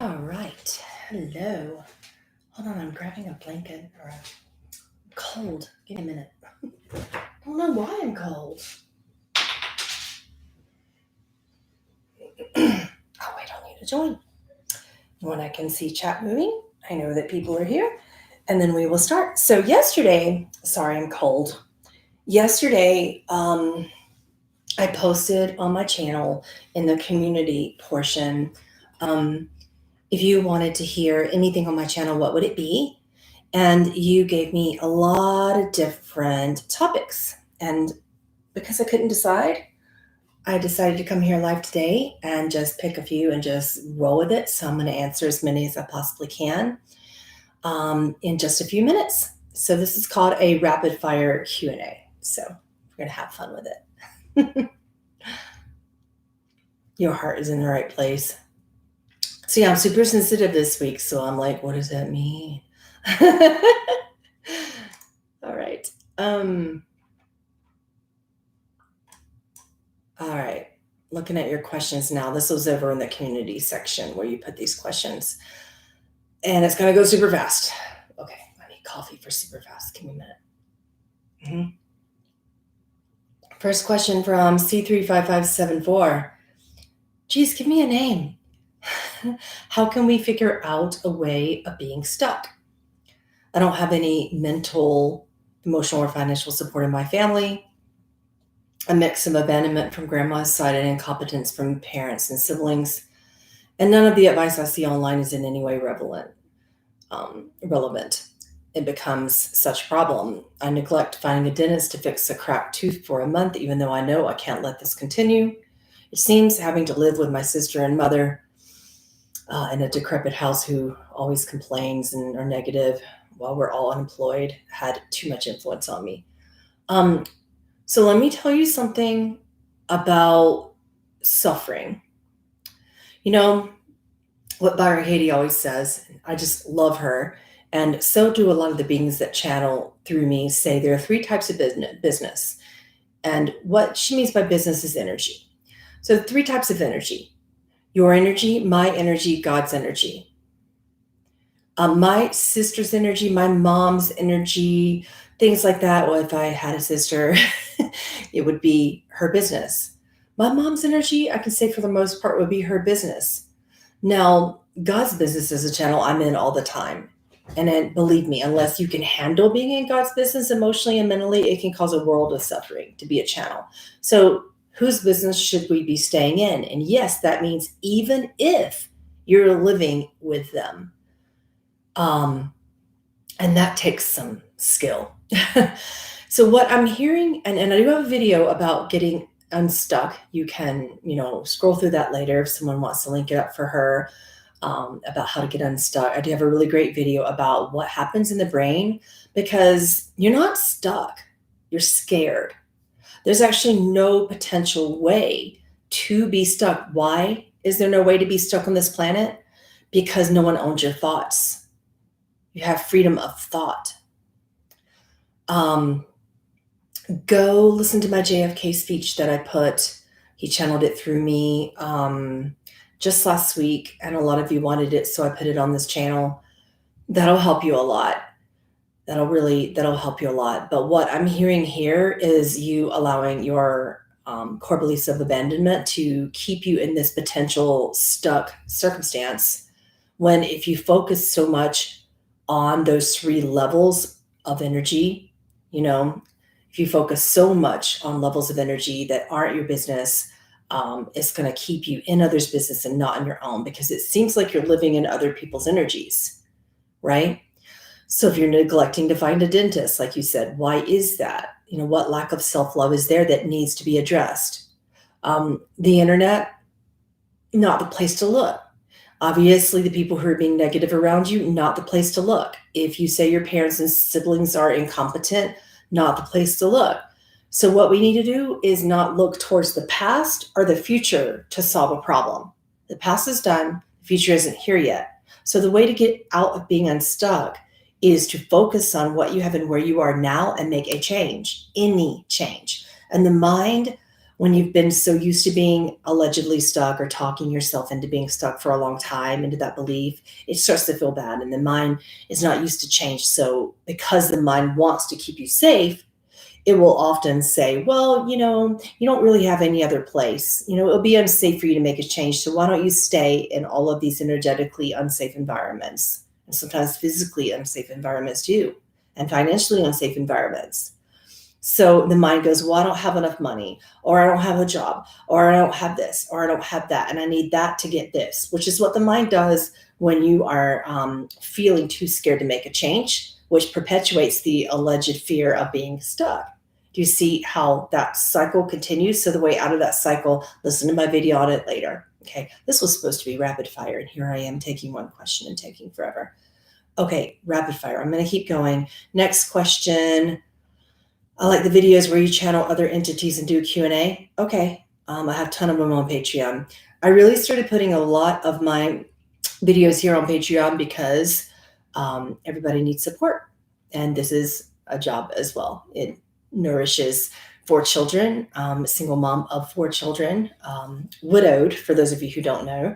All right. Hello. Hold on, I'm grabbing a blanket or a cold. Give me a minute. I don't know why I'm cold. Oh, I don't need to join. When I can see chat moving, I know that people are here. And then we will start. So yesterday, sorry, I'm cold. Yesterday, I posted on my channel in the community portion. If you wanted to hear anything on my channel, what would it be? And you gave me a lot of different topics. And because I couldn't decide, I decided to come here live today and just pick a few and just roll with it. So I'm going to answer as many as I possibly can in just a few minutes. So this is called a rapid fire Q&A. So we're going to have fun with it. Your heart is in the right place. So yeah, I'm super sensitive this week. So I'm like, what does that mean? All right. All right. Looking at your questions now. This was over in the community section where you put these questions. And it's going to go super fast. Okay. I need coffee for super fast. Give me a minute. First question from C35574. Geez, give me a name. How can we figure out a way of being stuck? I don't have any mental, emotional, or financial support in my family. A mix of abandonment from grandma's side and incompetence from parents and siblings. And none of the advice I see online is in any way relevant. It becomes such a problem. I neglect finding a dentist to fix a cracked tooth for a month, even though I know I can't let this continue. It seems having to live with my sister and mother in a decrepit house who always complains and are negative while we're all unemployed had too much influence on me. So let me tell you something about suffering. You know, what Byron Katie always says, I just love her, and so do a lot of the beings that channel through me, say there are three types of business. And what she means by business is energy. So 3 types of energy: your energy, my energy, God's energy. My sister's energy, my mom's energy, things like that. Well, if I had a sister, it would be her business. My mom's energy, I can say for the most part, would be her business. Now, God's business is a channel I'm in all the time. And then believe me, unless you can handle being in God's business emotionally and mentally, it can cause a world of suffering to be a channel. So whose business should we be staying in? And yes, that means even if you're living with them. And that takes some skill. So what I'm hearing, and I do have a video about getting unstuck. You can, scroll through that later if someone wants to link it up for her, about how to get unstuck. I do have a really great video about what happens in the brain, because you're not stuck. You're scared. There's actually no potential way to be stuck. Why is there no way to be stuck on this planet? Because no one owns your thoughts. You have freedom of thought. Go listen to my JFK speech that I put. He channeled it through me just last week, and a lot of you wanted it, so I put it on this channel. That'll help you a lot. That'll help you a lot. But what I'm hearing here is you allowing your core beliefs of abandonment to keep you in this potential stuck circumstance, when if you focus so much on those 3 levels of energy, if you focus so much on levels of energy that aren't your business, it's going to keep you in others' business and not in your own, because it seems like you're living in other people's energies, right? So if you're neglecting to find a dentist, like you said, why is that? What lack of self-love is there that needs to be addressed? The internet, not the place to look. Obviously, the people who are being negative around you, not the place to look. If you say your parents and siblings are incompetent, not the place to look. So what we need to do is not look towards the past or the future to solve a problem. The past is done. The future isn't here yet. So the way to get out of being unstuck is to focus on what you have and where you are now and make a change, any change. And the mind, when you've been so used to being allegedly stuck or talking yourself into being stuck for a long time, into that belief, it starts to feel bad. And the mind is not used to change. So because the mind wants to keep you safe, it will often say, well, you don't really have any other place. It'll be unsafe for you to make a change. So why don't you stay in all of these energetically unsafe environments, and sometimes physically unsafe environments too, and financially unsafe environments. So the mind goes, well, I don't have enough money, or I don't have a job, or I don't have this, or I don't have that, and I need that to get this, which is what the mind does when you are feeling too scared to make a change, which perpetuates the alleged fear of being stuck. Do you see how that cycle continues? So the way out of that cycle, listen to my video on it later. Okay, this was supposed to be rapid fire, and here I am taking one question and taking forever. Okay, rapid fire. I'm going to keep going. Next question. I like the videos where you channel other entities and do a Q&A. Okay, I have a ton of them on Patreon. I really started putting a lot of my videos here on Patreon because everybody needs support. And this is a job as well. It nourishes 4 children, a single mom of 4 children, widowed, for those of you who don't know.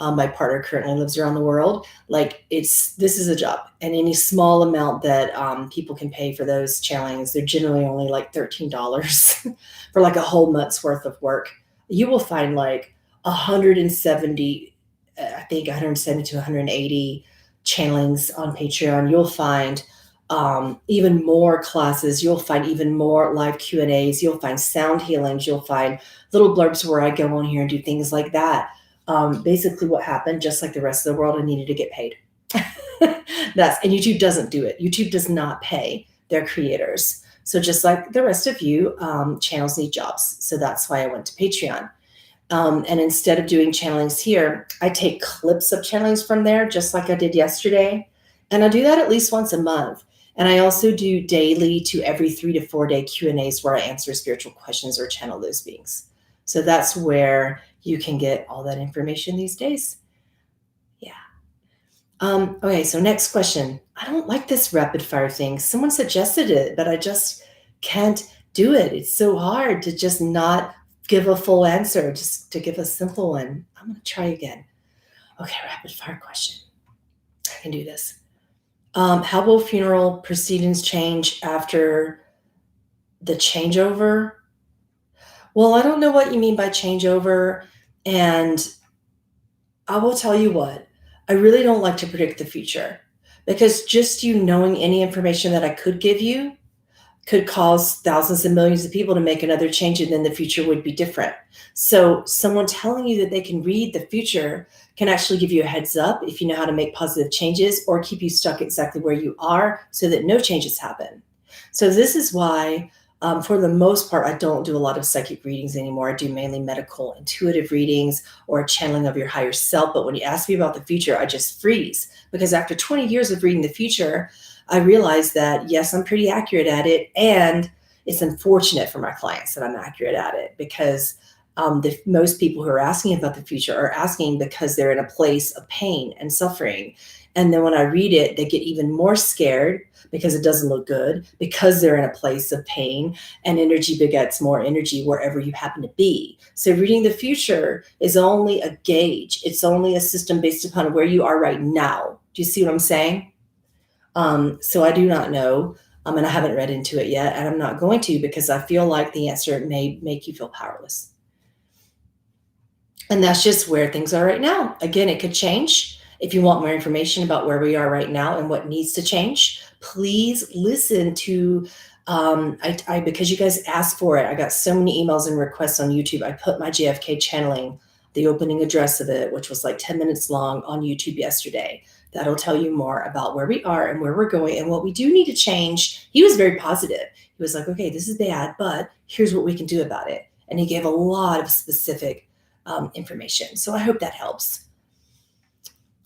My partner currently lives around the world. This is a job, and any small amount that people can pay for those channelings, they're generally only like $13 for like a whole month's worth of work. You will find like 170, I think 170 to 180 channelings on Patreon. You'll find even more classes. You'll find even more live Q&As. You'll find sound healings. You'll find little blurbs where I go on here and do things like that. Basically what happened, just like the rest of the world, I needed to get paid. And YouTube doesn't do it. YouTube does not pay their creators. So just like the rest of you, channels need jobs. So that's why I went to Patreon. And instead of doing channelings here, I take clips of channelings from there, just like I did yesterday. And I do that at least once a month. And I also do daily to every 3 to 4 day Q&As where I answer spiritual questions or channel those beings. So that's where you can get all that information these days. Yeah. Okay, so next question. I don't like this rapid fire thing. Someone suggested it, but I just can't do it. It's so hard to just not give a full answer, just to give a simple one. I'm going to try again. Okay, rapid fire question. I can do this. How will funeral proceedings change after the changeover? Well, I don't know what you mean by changeover. And I will tell you what, I really don't like to predict the future, because just you knowing any information that I could give you could cause thousands and millions of people to make another change, and then the future would be different. So someone telling you that they can read the future can actually give you a heads up if you know how to make positive changes, or keep you stuck exactly where you are so that no changes happen. So this is why, for the most part, I don't do a lot of psychic readings anymore. I do mainly medical intuitive readings or a channeling of your higher self. But when you ask me about the future, I just freeze, because after 20 years of reading the future, I realized that, yes, I'm pretty accurate at it. And it's unfortunate for my clients that I'm accurate at it, because most people who are asking about the future are asking because they're in a place of pain and suffering. And then when I read it, they get even more scared because it doesn't look good, because they're in a place of pain, and energy begets more energy wherever you happen to be. So reading the future is only a gauge. It's only a system based upon where you are right now. Do you see what I'm saying? So I do not know, and I haven't read into it yet, and I'm not going to, because I feel like the answer may make you feel powerless. And that's just where things are right now. Again, it could change. If you want more information about where we are right now and what needs to change, please listen to, because you guys asked for it. I got so many emails and requests on YouTube. I put my JFK channeling, the opening address of it, which was like 10 minutes long, on YouTube yesterday. That'll tell you more about where we are and where we're going and what we do need to change. He was very positive. He was like, okay, this is bad, but here's what we can do about it. And he gave a lot of specific information. So I hope that helps.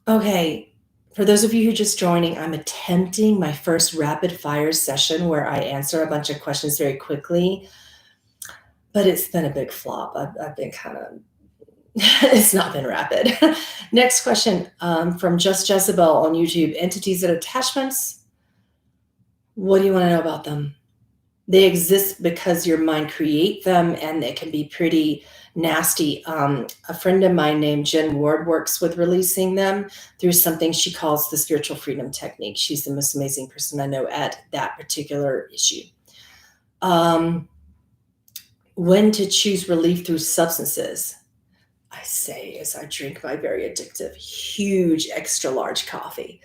Okay, for those of you who are just joining, I'm attempting my first rapid fire session where I answer a bunch of questions very quickly, but it's been a big flop. I've been kind of, it's not been rapid. Next question from Just Jezebel on YouTube. Entities and attachments. What do you want to know about them? They exist because your mind create them, and it can be pretty nasty. A friend of mine named Jen Ward works with releasing them through something she calls the spiritual freedom technique. She's the most amazing person I know at that particular issue. When to choose relief through substances, I say as I drink my very addictive, huge, extra large coffee.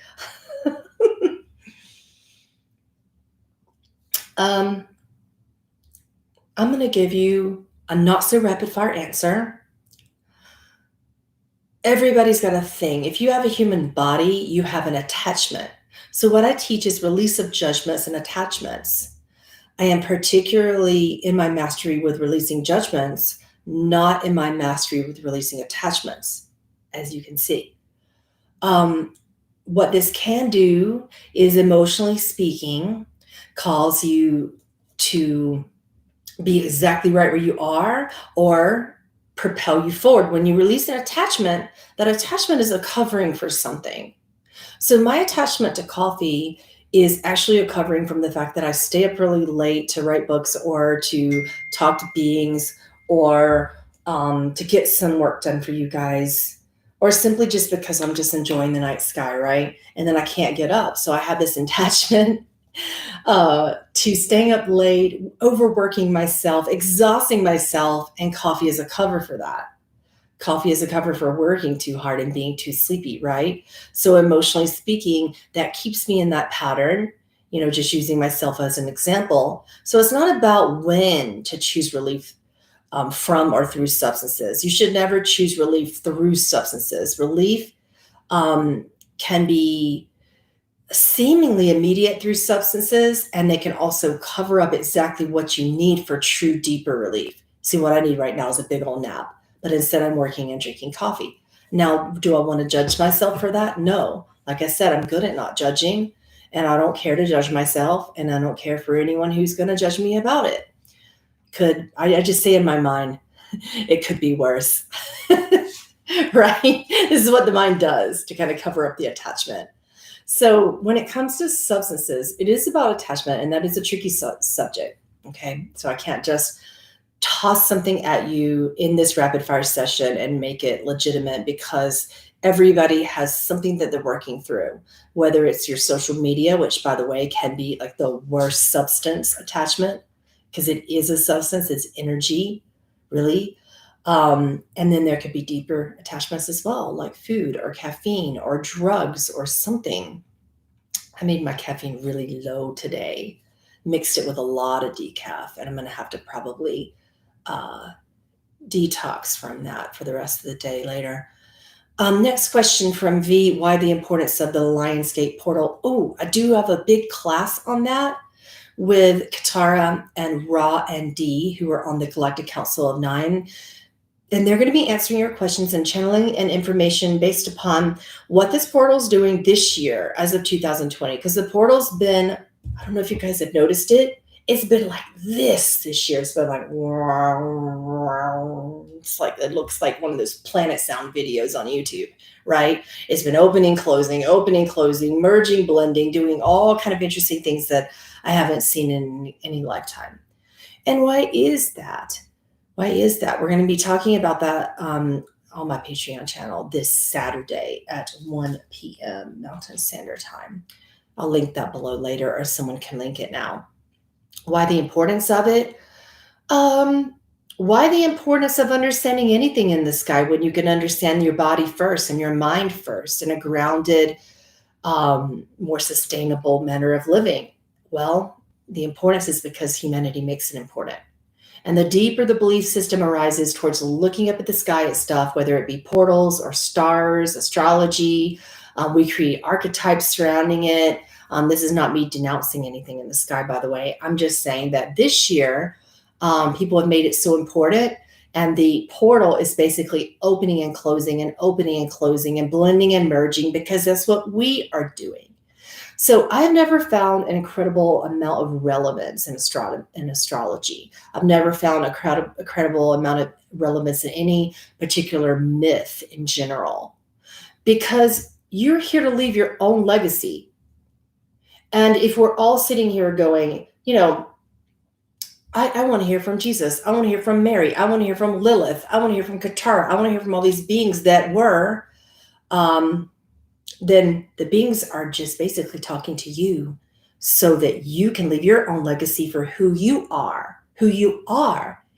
I'm going to give you a not so rapid fire answer. Everybody's got a thing. If you have a human body, you have an attachment. So what I teach is release of judgments and attachments. I am particularly in my mastery with releasing judgments, not in my mastery with releasing attachments, as you can see. What this can do is, emotionally speaking, cause you to be exactly right where you are or propel you forward. When you release an attachment, that attachment is a covering for something. So my attachment to coffee is actually a covering from the fact that I stay up really late to write books or to talk to beings or to get some work done for you guys, or simply just because I'm just enjoying the night sky, right? And then I can't get up. So I have this attachment to staying up late, overworking myself, exhausting myself, and coffee is a cover for that. Coffee is a cover for working too hard and being too sleepy, right? So emotionally speaking, that keeps me in that pattern, just using myself as an example. So it's not about when to choose relief from or through substances. You should never choose relief through substances. Relief can be seemingly immediate through substances, and they can also cover up exactly what you need for true deeper relief. See, what I need right now is a big old nap, but instead I'm working and drinking coffee. Now, do I want to judge myself for that? No. Like I said, I'm good at not judging, and I don't care to judge myself, and I don't care for anyone who's going to judge me about it. I just say in my mind, it could be worse. Right? This is what the mind does to kind of cover up the attachment. So when it comes to substances, it is about attachment, and that is a tricky subject. Okay. So I can't just toss something at you in this rapid fire session and make it legitimate, because everybody has something that they're working through, whether it's your social media, which, by the way, can be like the worst substance attachment, because it is a substance, it's energy, really. And then there could be deeper attachments as well, like food or caffeine or drugs or something. I made my caffeine really low today, mixed it with a lot of decaf, and I'm going to have to probably detox from that for the rest of the day later. Next question from V, why the importance of the Lionsgate portal? Oh, I do have a big class on that with Katara and Ra and Dee, who are on the Galactic Council of Nine. And they're going to be answering your questions and channeling and information based upon what this portal is doing this year as of 2020. Because the portal's been, I don't know if you guys have noticed it, it's been like this year. It's been like, it's like, it looks like one of those planet sound videos on YouTube, right? It's been opening, closing, merging, blending, doing all kind of interesting things that I haven't seen in any lifetime. And why is that? Why is that? We're going to be talking about that on my Patreon channel this Saturday at 1 p.m. Mountain Standard Time. I'll link that below later, or someone can link it now. Why the importance of it? Why the importance of understanding anything in the sky when you can understand your body first and your mind first in a grounded, more sustainable manner of living? Well, the importance is because humanity makes it important. And the deeper the belief system arises towards looking up at the sky at stuff, whether it be portals or stars, astrology, we create archetypes surrounding it. This is not me denouncing anything in the sky, by the way. I'm just saying that this year, people have made it so important. And the portal is basically opening and closing and opening and closing and blending and merging, because that's what we are doing. So I've never found an incredible amount of relevance in astrology. I've never found a credible amount of relevance in any particular myth in general, because you're here to leave your own legacy. And if we're all sitting here going, I want to hear from Jesus. I want to hear from Mary. I want to hear from Lilith. I want to hear from Qatar. I want to hear from all these beings that were, then the beings are just basically talking to you so that you can leave your own legacy for who you are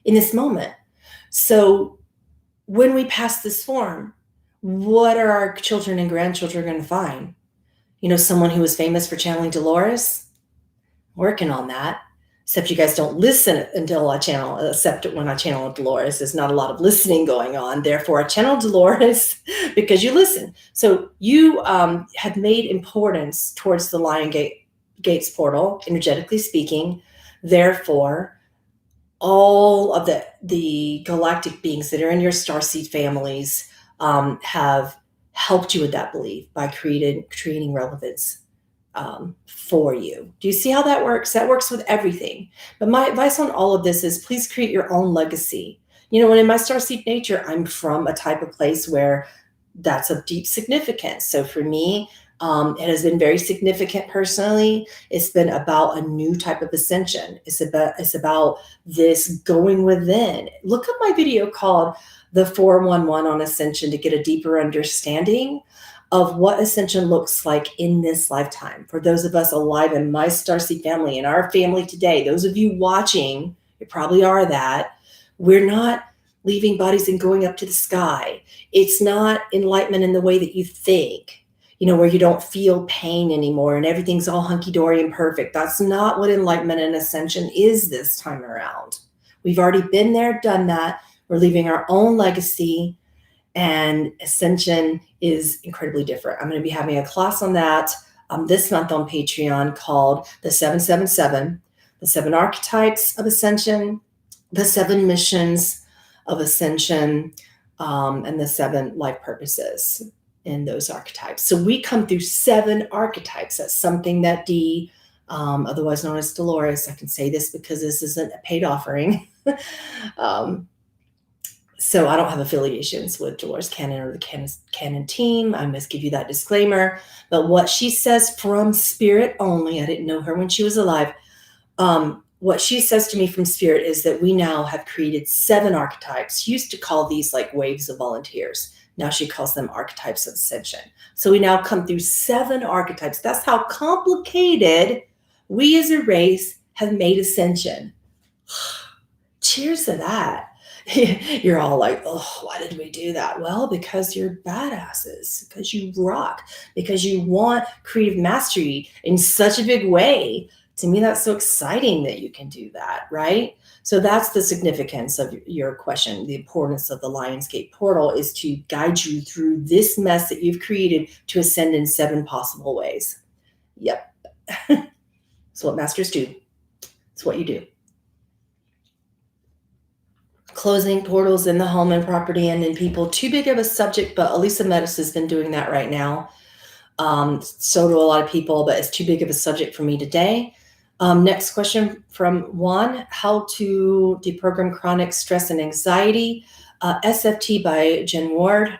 in this moment. So when we pass this form, what are our children and grandchildren going to find? Someone who was famous for channeling Dolores? Working on that. Except you guys don't listen until I channel, except when I channel Dolores. There's not a lot of listening going on. Therefore, I channel Dolores because you listen. So you have made importance towards the Gates portal, energetically speaking. Therefore, all of the galactic beings that are in your starseed families have helped you with that belief by creating relevance for you. Do you see how that works? That works with everything. But my advice on all of this is please create your own legacy. And in my starseed nature, I'm from a type of place where that's of deep significance. So for me, it has been very significant personally. It's been about a new type of ascension. It's about this going within. Look up my video called The 411 on Ascension to get a deeper understanding of what ascension looks like in this lifetime. For those of us alive in my starseed family, in our family today, those of you watching, you probably are that, we're not leaving bodies and going up to the sky. It's not enlightenment in the way that you think, where you don't feel pain anymore and everything's all hunky-dory and perfect. That's not what enlightenment and ascension is this time around. We've already been there, done that. We're leaving our own legacy, and ascension is incredibly different. I'm going to be having a class on that this month on Patreon called the 777, the 7 Archetypes of Ascension, the 7 Missions of Ascension, and the 7 Life Purposes in those archetypes. So we come through 7 archetypes. That's something that Dee, otherwise known as Dolores, I can say this because this isn't a paid offering. So I don't have affiliations with Dolores Cannon or the Cannon team. I must give you that disclaimer. But what she says from spirit only, I didn't know her when she was alive. What she says to me from spirit is that we now have created 7 archetypes. She used to call these like waves of volunteers. Now she calls them archetypes of ascension. So we now come through 7 archetypes. That's how complicated we as a race have made ascension. Cheers to that. You're all like, oh, why did we do that? Well, because you're badasses, because you rock, because you want creative mastery in such a big way. To me, that's so exciting that you can do that, right? So that's the significance of your question. The importance of the Lionsgate portal is to guide you through this mess that you've created to ascend in 7 possible ways. Yep. That's what masters do. It's what you do. Closing portals in the home and property and in people. Too big of a subject, but Elisa Metis has been doing that right now. So do a lot of people, but it's too big of a subject for me today. Next question from Juan: how to deprogram chronic stress and anxiety. SFT by Jen Ward.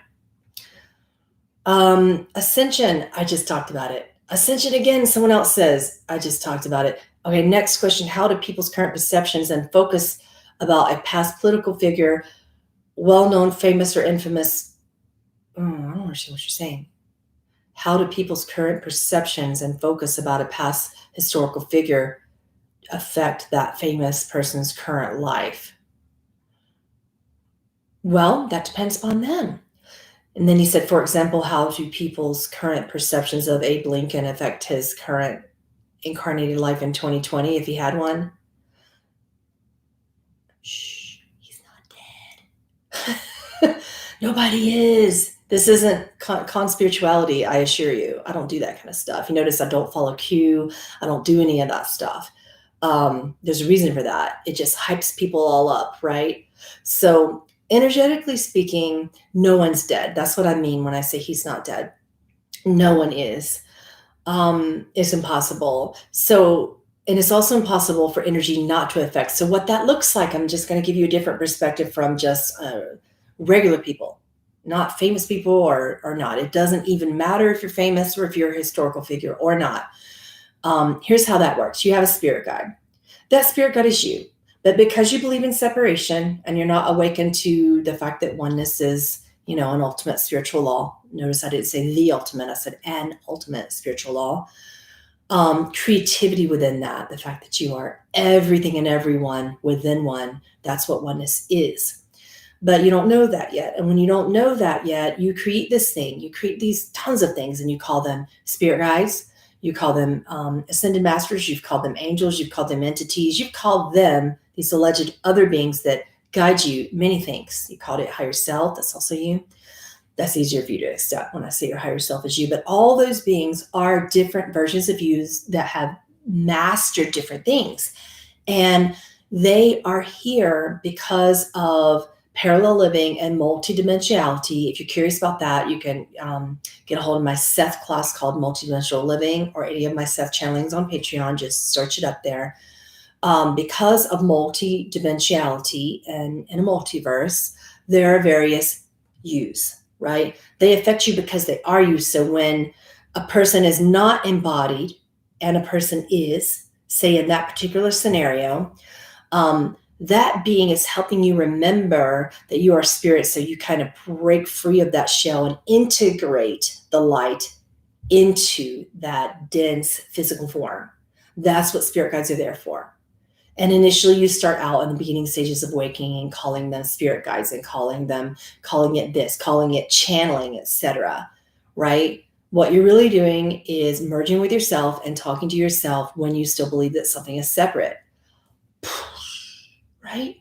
Ascension, I just talked about it. Ascension again, someone else says, I just talked about it. Okay, next question: how do people's current perceptions and focus about a past political figure, well-known, famous, or infamous? I don't understand what you're saying. How do people's current perceptions and focus about a past historical figure affect that famous person's current life? Well, that depends upon them. And then he said, for example, how do people's current perceptions of Abe Lincoln affect his current incarnated life in 2020, if he had one? Shh, he's not dead. Nobody is. This isn't conspirituality, I assure you. I don't do that kind of stuff. You notice I don't follow Q. I don't do any of that stuff. There's a reason for that. It just hypes people all up, right? So energetically speaking, no one's dead. That's what I mean when I say he's not dead. No one is. It's impossible. So, and it's also impossible for energy not to affect. So what that looks like, I'm just going to give you a different perspective from just regular people, not famous people or not. It doesn't even matter if you're famous or if you're a historical figure or not. Here's how that works. You have a spirit guide. That spirit guide is you. But because you believe in separation and you're not awakened to the fact that oneness is, an ultimate spiritual law. Notice I didn't say the ultimate, I said an ultimate spiritual law. Creativity within that, the fact that you are everything and everyone within one, that's what oneness is. But you don't know that yet. And when you don't know that yet, you create this thing, you create these tons of things, and you call them spirit guides, you call them ascended masters, you've called them angels, you've called them entities, you've called them these alleged other beings that guide you many things. You called it higher self, that's also you. That's easier for you to accept when I say your higher self is you. But all those beings are different versions of you that have mastered different things. And they are here because of parallel living and multidimensionality. If you're curious about that, you can get a hold of my Seth class called Multidimensional Living, or any of my Seth channelings on Patreon. Just search it up there. Because of multidimensionality and in a multiverse, there are various yous, right? They affect you because they are you. So when a person is not embodied and a person is, say in that particular scenario, that being is helping you remember that you are spirit. So you kind of break free of that shell and integrate the light into that dense physical form. That's what spirit guides are there for. And initially you start out in the beginning stages of waking and calling them spirit guides and calling it this, calling it channeling, etc. Right? What you're really doing is merging with yourself and talking to yourself when you still believe that something is separate. Right?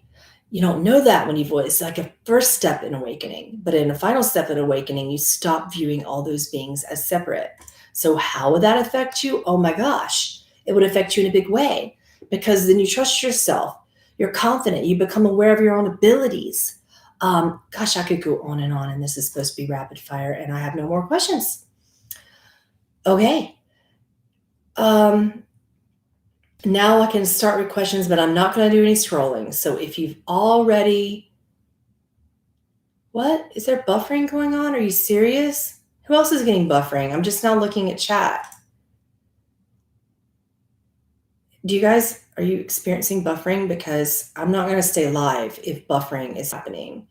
You don't know that when you voice. It's like a first step in awakening. But in a final step in awakening, you stop viewing all those beings as separate. So how would that affect you? Oh my gosh, it would affect you in a big way. Because then you trust yourself, you're confident, you become aware of your own abilities. Gosh, I could go on, and this is supposed to be rapid fire, and I have no more questions. Okay. Now I can start with questions, but I'm not going to do any scrolling. So if you've already... What? Is there buffering going on? Are you serious? Who else is getting buffering? I'm just now looking at chat. Are you experiencing buffering? Because I'm not going to stay live if buffering is happening.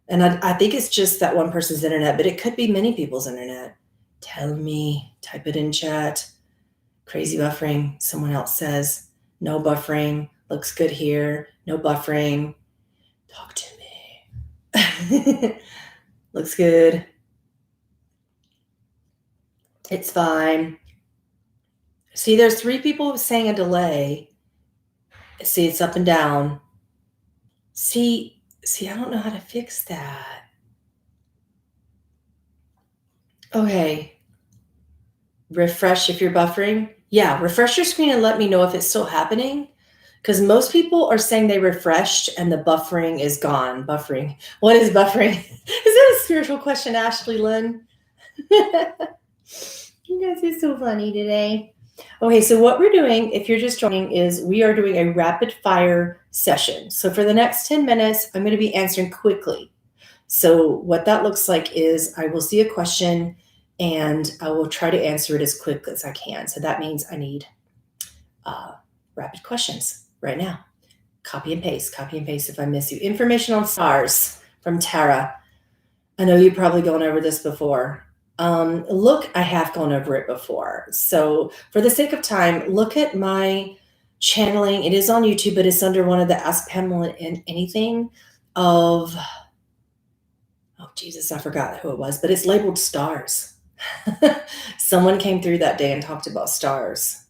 And I think it's just that one person's internet, but it could be many people's internet. Tell me, type it in chat. Crazy buffering. Someone else says, no buffering. Looks good here. No buffering. Talk to me. Looks good. It's fine. See, there's 3 people saying a delay. See, it's up and down. See, I don't know how to fix that. Okay. Refresh if you're buffering. Yeah, refresh your screen and let me know if it's still happening. Because most people are saying they refreshed and the buffering is gone. Buffering. What is buffering? Is that a spiritual question, Ashley Lynn? You guys are so funny today. Okay, so what we're doing, if you're just joining, is we are doing a rapid fire session. So for the next 10 minutes, I'm going to be answering quickly. So what that looks like is I will see a question and I will try to answer it as quick as I can. So that means I need rapid questions right now. Copy and paste if I miss you. Information on stars from Tara. I know you've probably gone over this before. Look, I have gone over it before. So for the sake of time, look at my channeling. It is on YouTube, but it's under one of the Ask Pamela Anything of, oh Jesus, I forgot who it was, but it's labeled stars. Someone came through that day and talked about stars.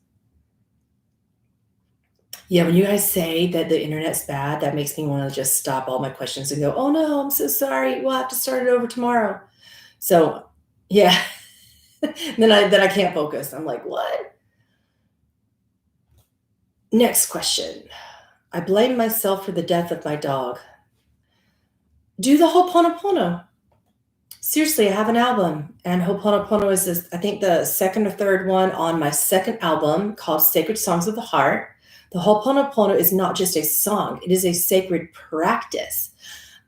Yeah, when you guys say that the internet's bad, that makes me want to just stop all my questions and go, oh no, I'm so sorry. We'll have to start it over tomorrow. So yeah, then I can't focus. I'm like, what? Next question. I blame myself for the death of my dog. Do the Ho'oponopono. Seriously, I have an album, and Ho'oponopono is this, I think the second or third one on my second album called Sacred Songs of the Heart. The Ho'oponopono is not just a song, it is a sacred practice.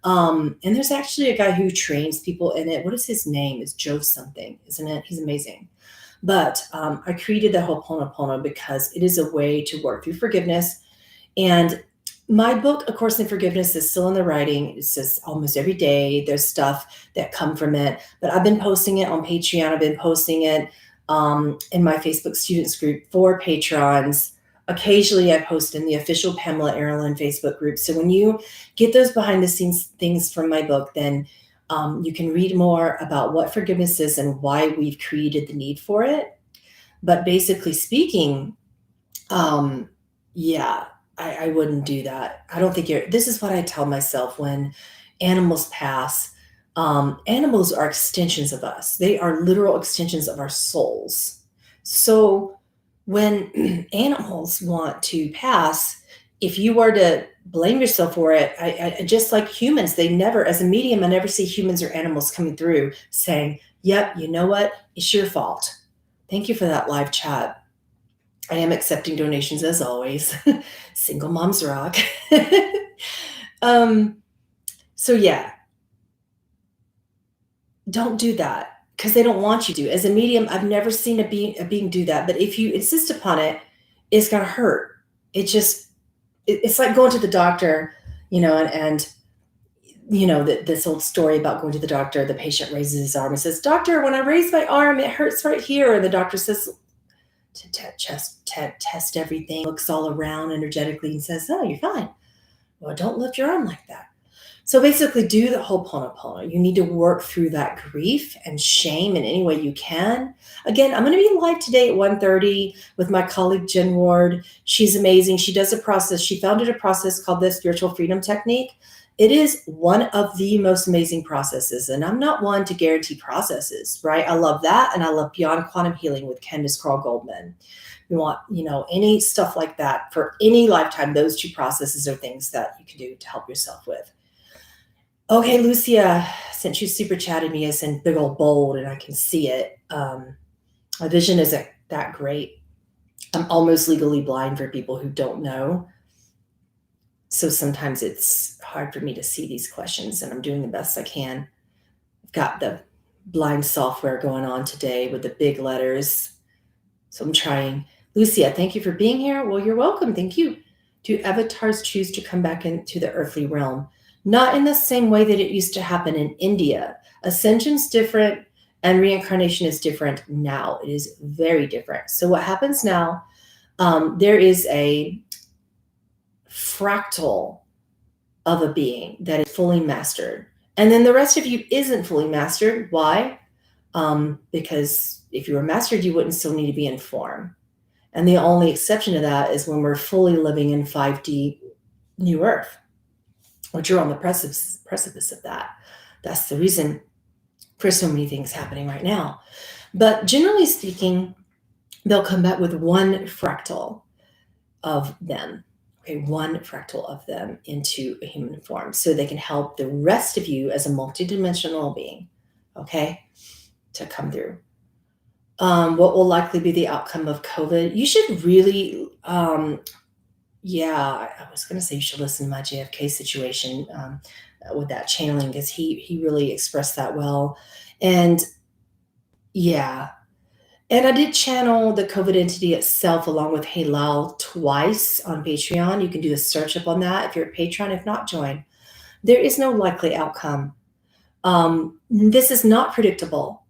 And there's actually a guy who trains people in it. What is his name? It's Joe something, isn't it? He's amazing. But I created the Ho'oponopono because it is a way to work through forgiveness. And My book, A Course in Forgiveness, is still in the writing. It says almost every day. There's stuff that come from it, but I've been posting it on Patreon. I've been posting it in my Facebook students group for patrons. Occasionally I post in the official Pamela Aaralyn Facebook group. So when you get those behind the scenes things from my book, then you can read more about what forgiveness is and why we've created the need for it. But basically speaking, yeah, I wouldn't do that. I don't think this is what I tell myself when animals pass. Animals are extensions of us. They are literal extensions of our souls. So when animals want to pass, if you were to blame yourself for it, I just like humans, they never, as a medium, I never see humans or animals coming through saying, yep, you know what? It's your fault. Thank you for that live chat. I am accepting donations as always. Single moms rock. So yeah, don't do that because they don't want you to. As a medium, I've never seen a being do that. But if you insist upon it, it's gonna hurt. It's like going to the doctor, and this old story about going to the doctor. The patient raises his arm and says, "Doctor, when I raise my arm, it hurts right here." And the doctor says, to test everything, looks all around energetically and says, "Oh, you're fine." Well, don't lift your arm like that. So basically do the Ho'oponopono. You need to work through that grief and shame in any way you can. Again, I'm going to be live today at 1:30 with my colleague, Jen Ward. She's amazing. She does a process. She founded a process called the Spiritual Freedom Technique. It is one of the most amazing processes. And I'm not one to guarantee processes, right? I love that. And I love Beyond Quantum Healing with Candace Carl Goldman. You want, any stuff like that for any lifetime. Those two processes are things that you can do to help yourself with. Okay, Lucia, since you super chatted me, it's in big old bold and I can see it. My vision isn't that great. I'm almost legally blind for people who don't know. So sometimes it's hard for me to see these questions, and I'm doing the best I can. I've got the blind software going on today with the big letters. So I'm trying. Lucia, thank you for being here. Well, you're welcome. Thank you. Do avatars choose to come back into the earthly realm? Not in the same way that it used to happen in India. Ascension's different and reincarnation is different now. It is very different. So what happens now, there is a fractal of a being that is fully mastered. And then the rest of you isn't fully mastered. Why? Because if you were mastered, you wouldn't still need to be in form. And the only exception to that is when we're fully living in 5D New Earth, which you're on the precipice of that. That's the reason for so many things happening right now. But generally speaking, they'll come back with one fractal of them. Okay, one fractal of them into a human form so they can help the rest of you as a multidimensional being, okay, to come through. What will likely be the outcome of COVID? You should really, I was going to say you should listen to my JFK situation with that channeling because he really expressed that well. And yeah. And I did channel the COVID entity itself along with Halal twice on Patreon. You can do a search up on that if you're a patron. If not, join. There is no likely outcome. This is not predictable.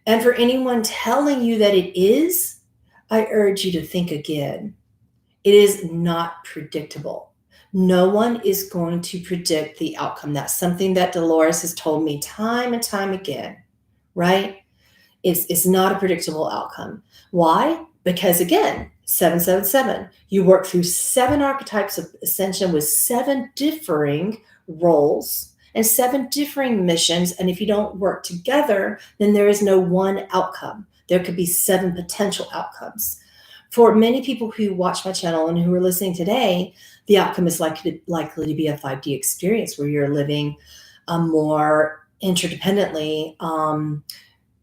And for anyone telling you that it is, I urge you to think again. It is not predictable. No one is going to predict the outcome. That's something that Dolores has told me time and time again, right? It's not a predictable outcome. Why? Because again, 777, you work through 7 archetypes of ascension with 7 differing roles and 7 differing missions. And if you don't work together, then there is no one outcome. There could be 7 potential outcomes. For many people who watch my channel and who are listening today, the outcome is likely to be a 5D experience where you're living more interdependently,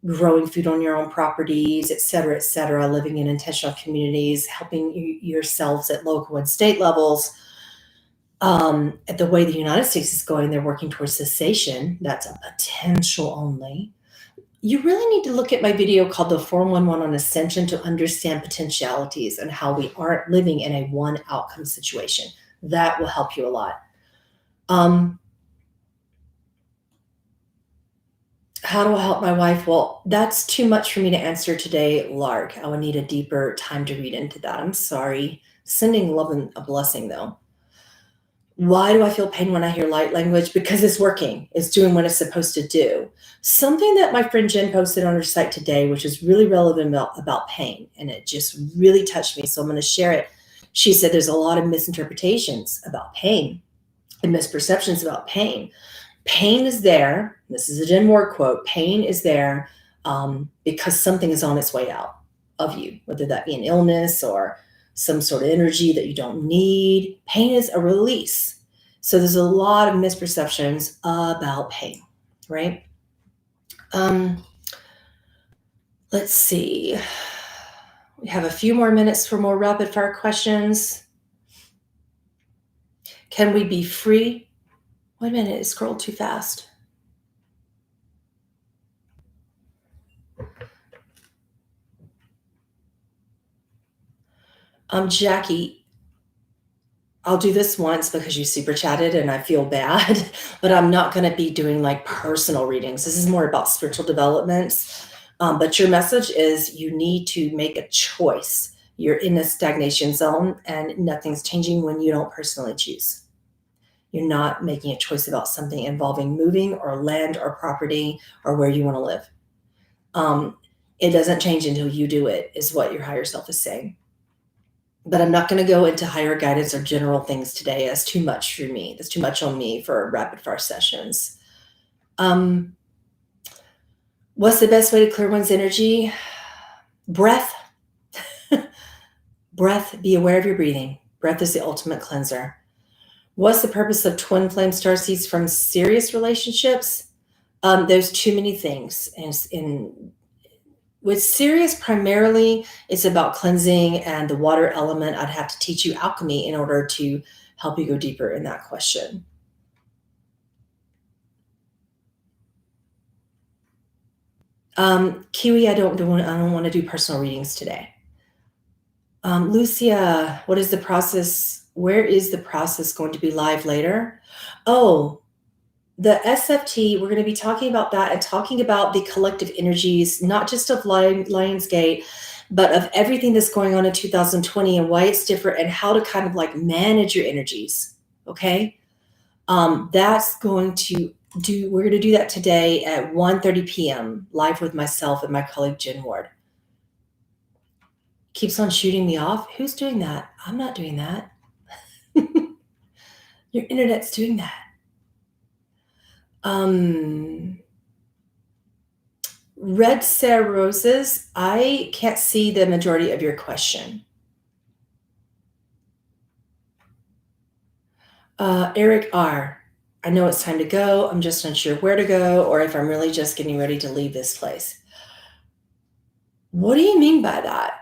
growing food on your own properties, et cetera, living in intentional communities, helping yourselves at local and state levels. At the way the United States is going, they're working towards cessation. That's a potential only. You really need to look at my video called the 411 on Ascension to understand potentialities and how we aren't living in a one outcome situation. That will help you a lot. How do I help my wife? Well, that's too much for me to answer today, Lark. I would need a deeper time to read into that. I'm sorry. Sending love and a blessing, though. Why do I feel pain when I hear light language? Because it's working. It's doing what it's supposed to do. Something that my friend Jen posted on her site today, which is really relevant about pain, and it just really touched me. So I'm going to share it. She said there's a lot of misinterpretations about pain and misperceptions about pain. Pain is there. This is a Jen Ward quote. Pain is there because something is on its way out of you, whether that be an illness or some sort of energy that you don't need. Pain is a release. So there's a lot of misperceptions about pain, right? Let's see. We have a few more minutes for more rapid fire questions. Can we be free? Wait a minute, it scrolled too fast. Jackie, I'll do this once because you super chatted and I feel bad, but I'm not going to be doing like personal readings. This is more about spiritual developments. But your message is you need to make a choice. You're in a stagnation zone and nothing's changing when you don't personally choose. You're not making a choice about something involving moving or land or property or where you want to live. It doesn't change until you do it, is what your higher self is saying. But I'm not going to go into higher guidance or general things today. That's too much for me. That's too much on me for rapid fire sessions. What's the best way to clear one's energy? Breath. Breath. Be aware of your breathing. Breath is the ultimate cleanser. What's the purpose of twin flame star seeds from serious relationships? There's too many things. And with serious, primarily, it's about cleansing and the water element. I'd have to teach you alchemy in order to help you go deeper in that question. Kiwi, I don't want to do personal readings today. Lucia, what is the process? Where is the process going to be live later? Oh, the SFT, we're going to be talking about that and talking about the collective energies, not just of Lionsgate, but of everything that's going on in 2020 and why it's different and how to kind of like manage your energies. Okay. That's going to we're going to do that today at 1:30 p.m. live with myself and my colleague, Jen Ward. Keeps on shooting me off. Who's doing that? I'm not doing that. Your internet's doing that. Red Sarah Roses, I can't see the majority of your question. Eric R. I know it's time to go. I'm just unsure where to go or if I'm really just getting ready to leave this place. What do you mean by that?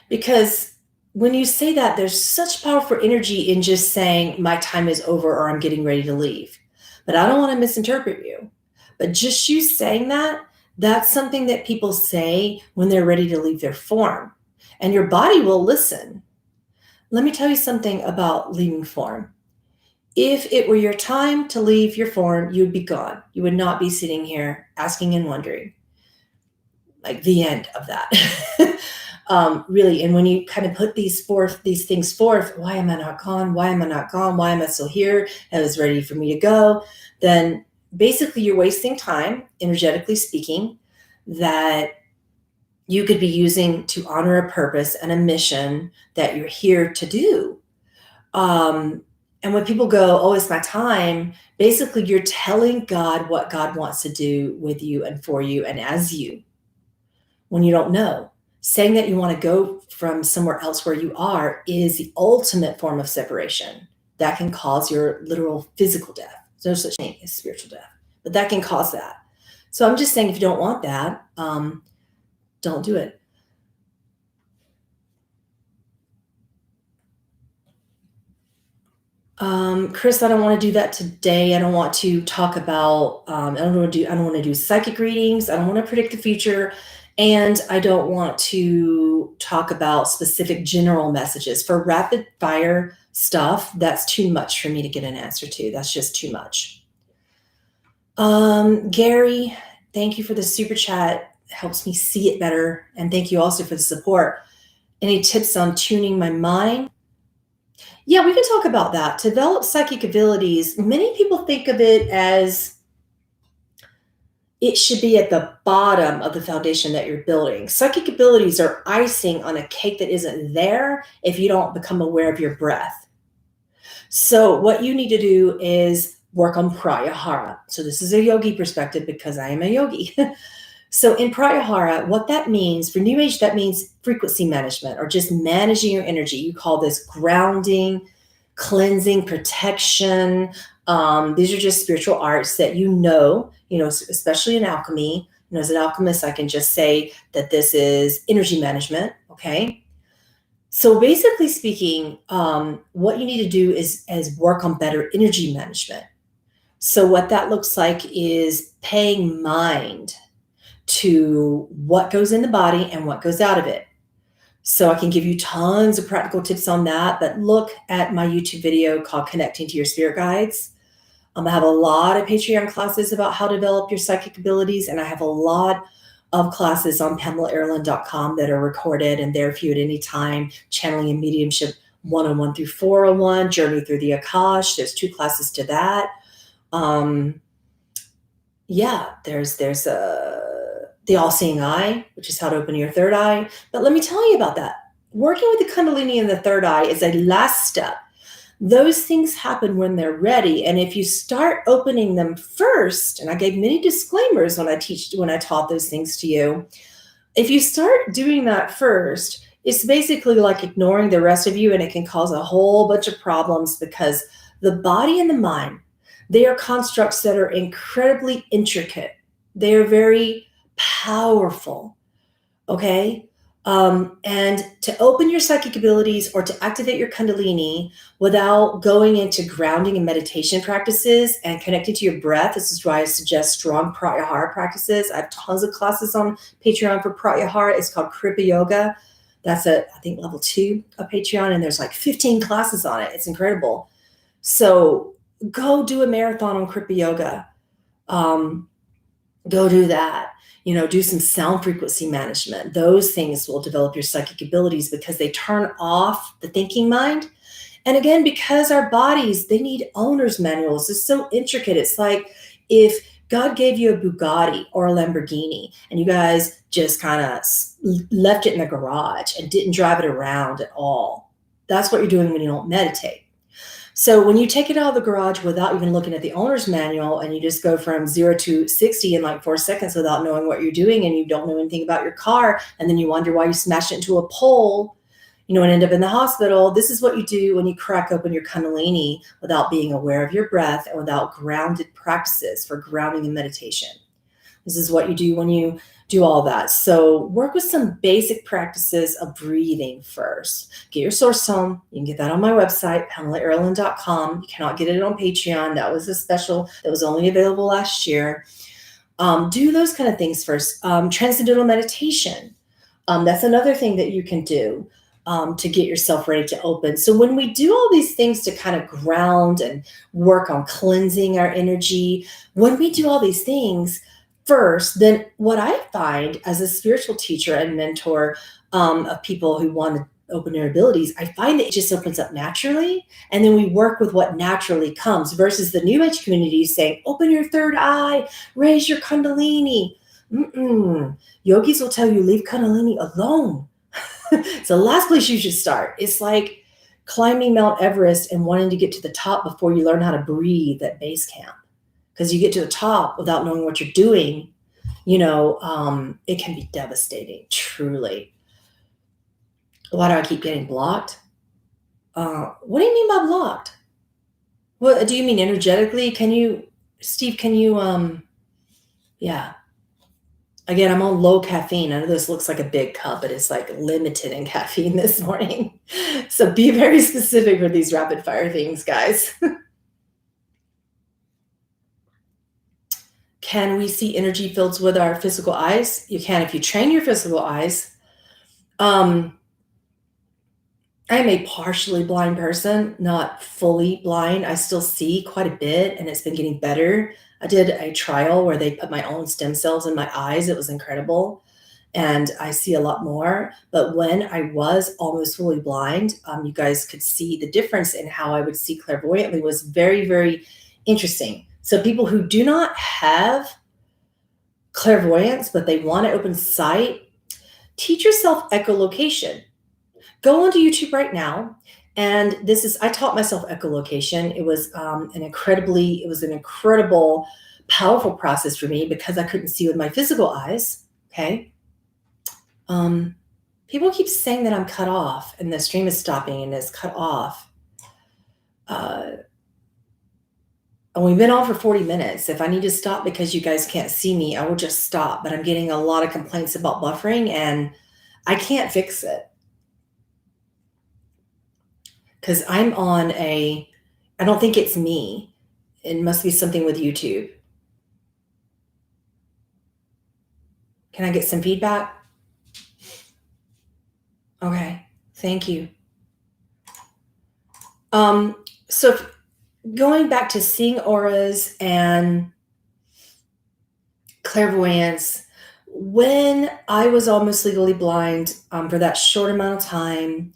Because when you say that, there's such powerful energy in just saying my time is over or I'm getting ready to leave. But I don't want to misinterpret you. But just you saying that, that's something that people say when they're ready to leave their form. And your body will listen. Let me tell you something about leaving form. If it were your time to leave your form, you'd be gone. You would not be sitting here asking and wondering. Like the end of that. Really. And when you kind of put these things forth, why am I not gone? Why am I not gone? Why am I still here? I was ready for me to go. Then basically you're wasting time, energetically speaking, that you could be using to honor a purpose and a mission that you're here to do. And when people go, oh, it's my time, basically you're telling God what God wants to do with you and for you and as you when you don't know. Saying that you want to go from somewhere else where you are is the ultimate form of separation. That can cause your literal physical death. There's no such thing as spiritual death, but that can cause that. So I'm just saying if you don't want that, don't do it. Chris, I don't want to do that today. I don't want to talk about, I don't want to do psychic readings. I don't want to predict the future. And I don't want to talk about specific general messages. For rapid fire stuff, that's too much for me to get an answer to. That's just too much. Gary, thank you for the super chat. It helps me see it better. And thank you also for the support. Any tips on tuning my mind? Yeah, we can talk about that. To develop psychic abilities, many people think of it as it should be at the bottom of the foundation that you're building. Psychic abilities are icing on a cake that isn't there if you don't become aware of your breath. So what you need to do is work on pratyahara. So this is a yogi perspective because I am a yogi. So in pratyahara, what that means, for New Age, that means frequency management or just managing your energy. You call this grounding, cleansing, protection. These are just spiritual arts that you know, especially in alchemy. As an alchemist, I can just say that this is energy management, okay? So basically speaking, what you need to do is work on better energy management. So what that looks like is paying mind to what goes in the body and what goes out of it. So I can give you tons of practical tips on that, but look at my YouTube video called Connecting to Your Spirit Guides. I have a lot of Patreon classes about how to develop your psychic abilities, and I have a lot of classes on PamelaAaralyn.com that are recorded and there for you at any time. Channeling and Mediumship 101 through 401, Journey through the Akash. There's 2 classes to that. There's the All-Seeing Eye, which is how to open your third eye. But let me tell you about that. Working with the Kundalini in the third eye is a last step. Those things happen when they're ready. And if you start opening them first, and I gave many disclaimers when I taught those things to you, if you start doing that first, it's basically like ignoring the rest of you, and it can cause a whole bunch of problems because the body and the mind, they are constructs that are incredibly intricate. They are very powerful, okay? And to open your psychic abilities or to activate your Kundalini without going into grounding and meditation practices and connecting to your breath, this is why I suggest strong pratyahara practices. I have tons of classes on Patreon for pratyahara. It's called Kripa Yoga. That's I think level 2 of Patreon, and there's like 15 classes on it. It's incredible. So go do a marathon on Kripa Yoga. Go do that. Do some sound frequency management. Those things will develop your psychic abilities because they turn off the thinking mind. And again, because our bodies, they need owner's manuals. It's so intricate. It's like if God gave you a Bugatti or a Lamborghini and you guys just kind of left it in the garage and didn't drive it around at all. That's what you're doing when you don't meditate. So when you take it out of the garage without even looking at the owner's manual and you just go from 0 to 60 in like 4 seconds without knowing what you're doing, and you don't know anything about your car, and then you wonder why you smashed it into a pole, and end up in the hospital. This is what you do when you crack open your Kundalini without being aware of your breath and without grounded practices for grounding and meditation. This is what you do when you do all that. So work with some basic practices of breathing first. Get your source tone. You can get that on my website, PamelaAaralyn.com. You cannot get it on Patreon. That was a special that was only available last year. Do those kind of things first. Transcendental meditation. That's another thing that you can do to get yourself ready to open. So when we do all these things to kind of ground and work on cleansing our energy, when we do all these things first, then what I find as a spiritual teacher and mentor of people who want to open their abilities, I find that it just opens up naturally. And then we work with what naturally comes versus the New Age community saying, open your third eye, raise your Kundalini. Yogis will tell you, leave Kundalini alone. It's the last place you should start. It's like climbing Mount Everest and wanting to get to the top before you learn how to breathe at base camp. Because you get to the top without knowing what you're doing, it can be devastating, truly. Why do I keep getting blocked? What do you mean by blocked? What do you mean energetically? Steve, yeah. Again, I'm on low caffeine. I know this looks like a big cup, but it's like limited in caffeine this morning. So be very specific with these rapid fire things, guys. Can we see energy fields with our physical eyes? You can if you train your physical eyes. I am a partially blind person, not fully blind. I still see quite a bit, and it's been getting better. I did a trial where they put my own stem cells in my eyes. It was incredible. And I see a lot more. But when I was almost fully blind, you guys could see the difference in how I would see clairvoyantly was very, very interesting. So people who do not have clairvoyance, but they want to open sight, teach yourself echolocation. Go onto YouTube right now. And I taught myself echolocation. It was an incredible, powerful process for me because I couldn't see with my physical eyes. Okay. People keep saying that I'm cut off and the stream is stopping and it's cut off. And we've been on for 40 minutes. If I need to stop because you guys can't see me, I will just stop. But I'm getting a lot of complaints about buffering and I can't fix it. Because I don't think it's me. It must be something with YouTube. Can I get some feedback? Okay, thank you. So going back to seeing auras and clairvoyance, when I was almost legally blind for that short amount of time,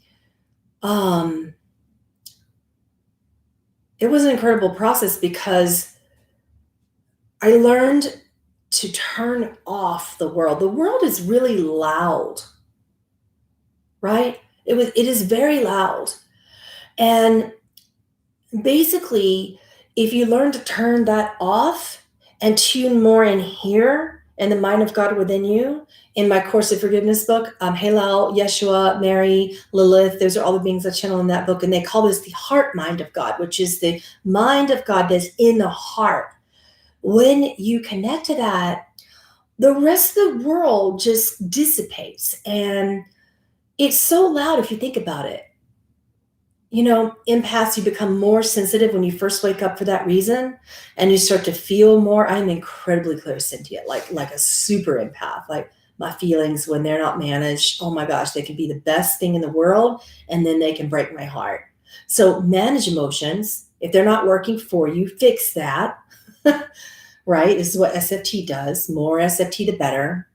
it was an incredible process because I learned to turn off the world. The world is really loud, right? It is very loud. And basically, if you learn to turn that off and tune more in here and the mind of God within you, in my Course of Forgiveness book, Halal, Yeshua, Mary, Lilith, those are all the beings I channel in that book. And they call this the heart mind of God, which is the mind of God that's in the heart. When you connect to that, the rest of the world just dissipates. And it's so loud if you think about it. You know, empaths, you become more sensitive when you first wake up for that reason, and you start to feel more. I'm incredibly clairsentient, like a super empath. Like my feelings when they're not managed, oh my gosh, they can be the best thing in the world, and then they can break my heart. So manage emotions. If they're not working for you, fix that. Right? This is what SFT does. More SFT, the better.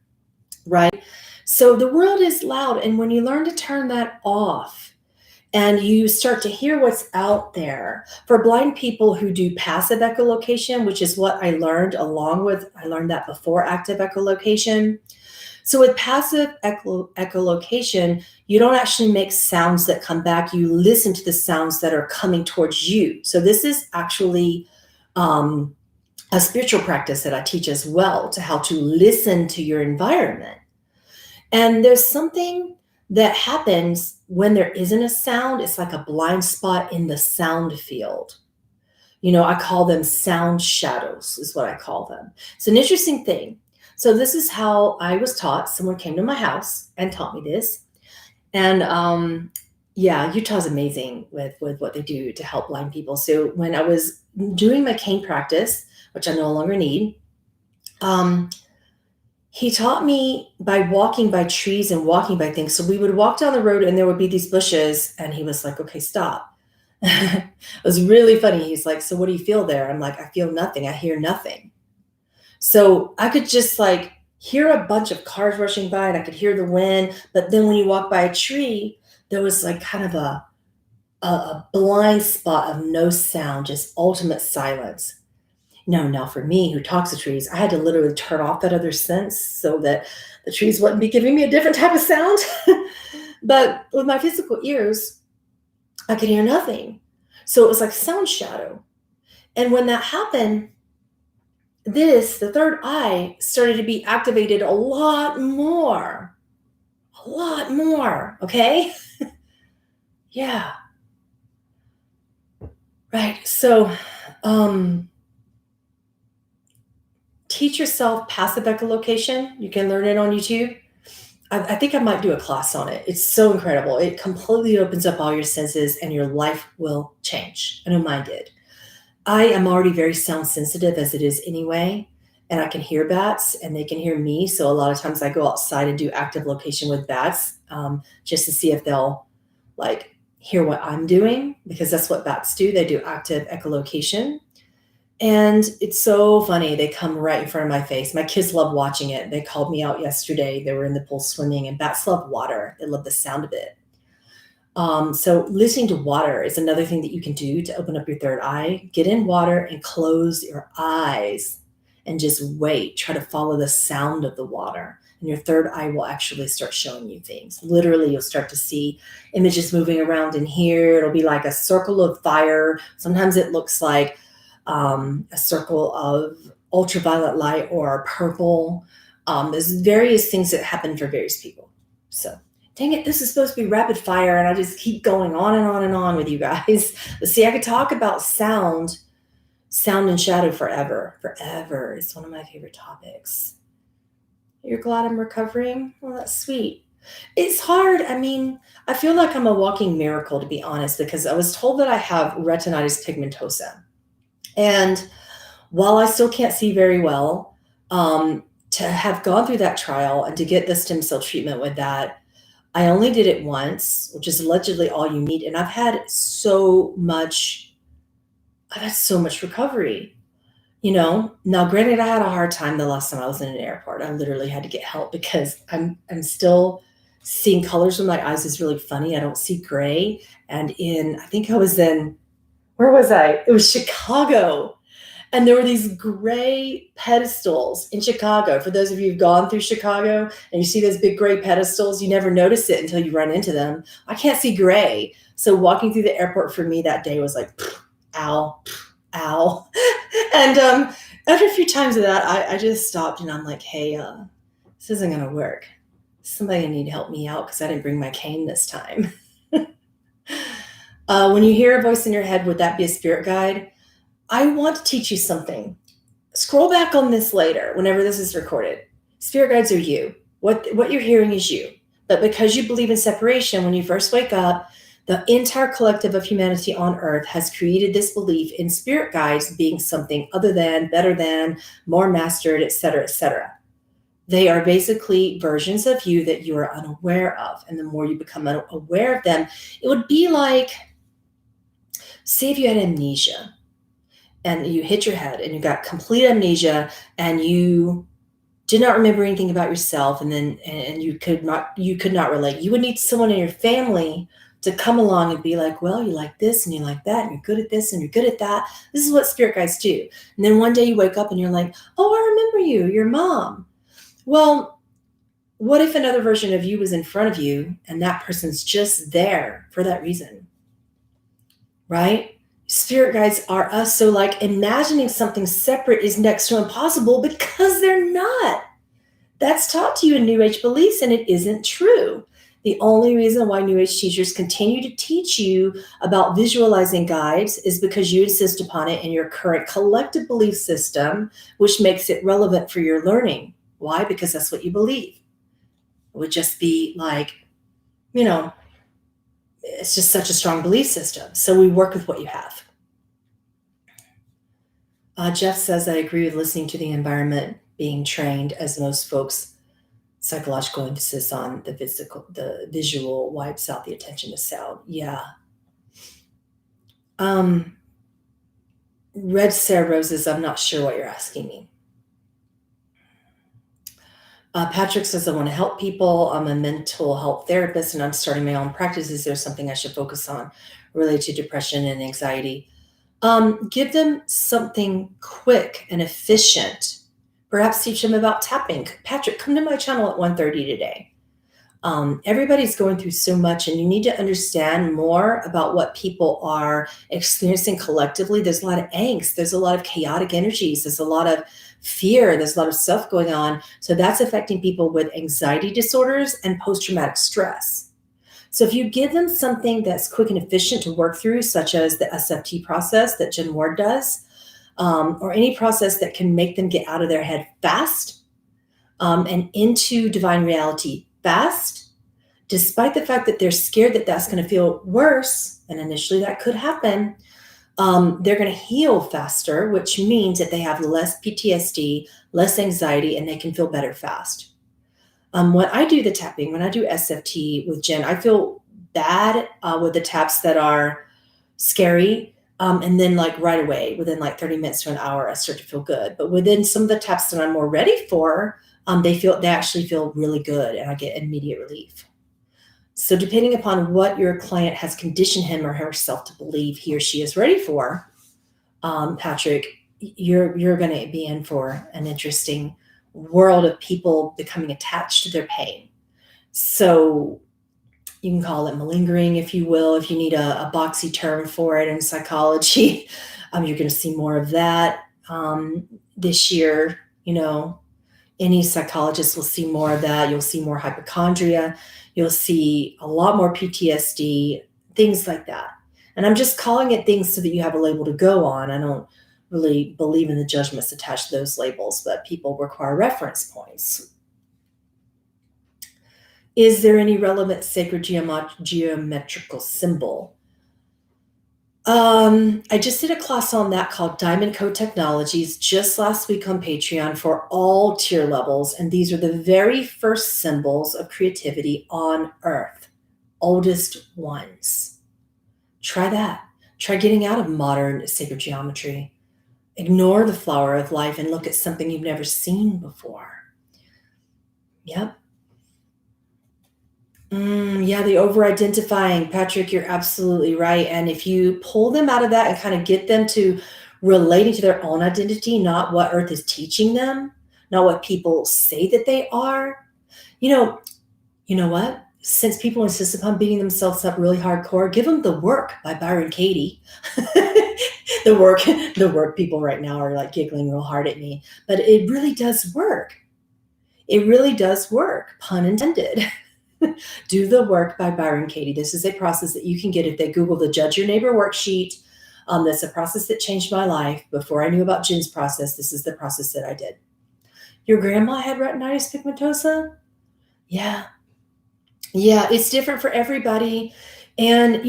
Right? So the world is loud, and when you learn to turn that off, and you start to hear what's out there. For blind people who do passive echolocation, which is what I learned I learned that before active echolocation. So with passive echolocation, you don't actually make sounds that come back. You listen to the sounds that are coming towards you. So this is actually a spiritual practice that I teach as well, to how to listen to your environment. And there's something that happens when there isn't a sound. It's like a blind spot in the sound field. You know, I call them sound shadows, is what I call them. It's an interesting thing. So this is how I was taught. Someone came to my house and taught me this. And yeah, Utah's amazing with what they do to help blind people. So when I was doing my cane practice, which I no longer need, he taught me by walking by trees and walking by things. So we would walk down the road and there would be these bushes, and he was like, okay, stop. It was really funny. He's like, so what do you feel there? I'm like, I feel nothing. I hear nothing. So I could just like hear a bunch of cars rushing by, and I could hear the wind. But then when you walk by a tree, there was like kind of a blind spot of no sound, just ultimate silence. No, now for me, who talks to trees, I had to literally turn off that other sense so that the trees wouldn't be giving me a different type of sound. But with my physical ears, I could hear nothing. So it was like sound shadow. And when that happened, the third eye started to be activated a lot more. Okay? Yeah. Right. So, teach yourself passive echolocation. You can learn it on YouTube. I think I might do a class on it. It's so incredible. It completely opens up all your senses and your life will change. I know mine did. I am already very sound sensitive as it is anyway, and I can hear bats and they can hear me. So a lot of times I go outside and do active location with bats just to see if they'll like hear what I'm doing, because that's what bats do. They do active echolocation. And it's so funny. They come right in front of my face. My kids love watching it. They called me out yesterday. They were in the pool swimming, and bats love water. They love the sound of it. So listening to water is another thing that you can do to open up your third eye. Get in water and close your eyes and just wait. Try to follow the sound of the water, and your third eye will actually start showing you things. Literally, you'll start to see images moving around in here. It'll be like a circle of fire. Sometimes it looks like a circle of ultraviolet light or purple. There's various things that happen for various people. So dang it, this is supposed to be rapid fire, and I just keep going on and on and on with you guys. But see, I could talk about sound and shadow forever. Forever is one of my favorite topics. You're glad I'm recovering? Well, that's sweet. It's hard. I mean, I feel like I'm a walking miracle, to be honest, because I was told that I have retinitis pigmentosa. And while I still can't see very well, to have gone through that trial and to get the stem cell treatment with that, I only did it once, which is allegedly all you need. And I've had so much recovery, Now, granted, I had a hard time the last time I was in an airport. I literally had to get help because I'm still seeing colors when my eyes is really funny. I don't see gray. And I think I was in, where was I? It was Chicago. And there were these gray pedestals in Chicago. For those of you who've gone through Chicago and you see those big gray pedestals, you never notice it until you run into them. I can't see gray. So walking through the airport for me that day was like, ow, ow. And after a few times of that, I just stopped and I'm like, hey, this isn't going to work. Somebody need to help me out because I didn't bring my cane this time. When you hear a voice in your head, would that be a spirit guide? I want to teach you something. Scroll back on this later, whenever this is recorded. Spirit guides are you. What you're hearing is you. But because you believe in separation, when you first wake up, the entire collective of humanity on earth has created this belief in spirit guides being something other than, better than, more mastered, etc., etc. They are basically versions of you that you are unaware of. And the more you become aware of them, it would be like, say if you had amnesia and you hit your head and you got complete amnesia and you did not remember anything about yourself, and you could not relate. You would need someone in your family to come along and be like, well, you like this and you like that and you're good at this and you're good at that. This is what spirit guides do. And then one day you wake up and you're like, oh, I remember you, your mom. Well, what if another version of you was in front of you and that person's just there for that reason, right? Spirit guides are us. So like imagining something separate is next to impossible because they're not. That's taught to you in New Age beliefs, and it isn't true. The only reason why New Age teachers continue to teach you about visualizing guides is because you insist upon it in your current collective belief system, which makes it relevant for your learning. Why? Because that's what you believe. It would just be like, it's just such a strong belief system. So we work with what you have. Jeff says, I agree with listening to the environment being trained, as most folks' psychological emphasis on the visual wipes out the attention to sound. Yeah. Red Sarah Roses, I'm not sure what you're asking me. Patrick says, I want to help people. I'm a mental health therapist and I'm starting my own practice. Is there something I should focus on related to depression and anxiety? Give them something quick and efficient. Perhaps teach them about tapping. Patrick, come to my channel at 1:30 today. Everybody's going through so much, and you need to understand more about what people are experiencing collectively. There's a lot of angst. There's a lot of chaotic energies. There's a lot of fear. There's a lot of stuff going on. So that's affecting people with anxiety disorders and post-traumatic stress. So if you give them something that's quick and efficient to work through, such as the SFT process that Jen Ward does, or any process that can make them get out of their head fast and into divine reality fast, despite the fact that they're scared that that's going to feel worse, and initially that could happen, they're going to heal faster, which means that they have less PTSD, less anxiety, and they can feel better fast. When I do the tapping, when I do SFT with Jen, I feel bad with the taps that are scary. And then like right away, within like 30 minutes to an hour, I start to feel good. But within some of the taps that I'm more ready for, they actually feel really good and I get immediate relief. So depending upon what your client has conditioned him or herself to believe he or she is ready for, Patrick, you're going to be in for an interesting world of people becoming attached to their pain. So you can call it malingering, if you will, if you need a boxy term for it in psychology. You're going to see more of that this year. Any psychologist will see more of that. You'll see more hypochondria. You'll see a lot more PTSD, things like that. And I'm just calling it things so that you have a label to go on. I don't really believe in the judgments attached to those labels, but people require reference points. Is there any relevant sacred geometrical symbol? I just did a class on that called Diamond Code Technologies just last week on Patreon for all tier levels. And these are the very first symbols of creativity on Earth, oldest ones. Try that. Try getting out of modern sacred geometry. Ignore the flower of life and look at something you've never seen before. Yep. Yeah, the over-identifying. Patrick, you're absolutely right. And if you pull them out of that and kind of get them to relating to their own identity, not what Earth is teaching them, not what people say that they are, you know what? Since people insist upon beating themselves up really hardcore, give them The Work by Byron Katie. The work people right now are like giggling real hard at me, but it really does work. It really does work, pun intended. Do The Work by Byron Katie. This is a process that you can get if they Google the Judge Your Neighbor worksheet. That's a process that changed my life. Before I knew about Jen's process, this is the process that I did. Your grandma had retinitis pigmentosa? Yeah. Yeah, it's different for everybody. And,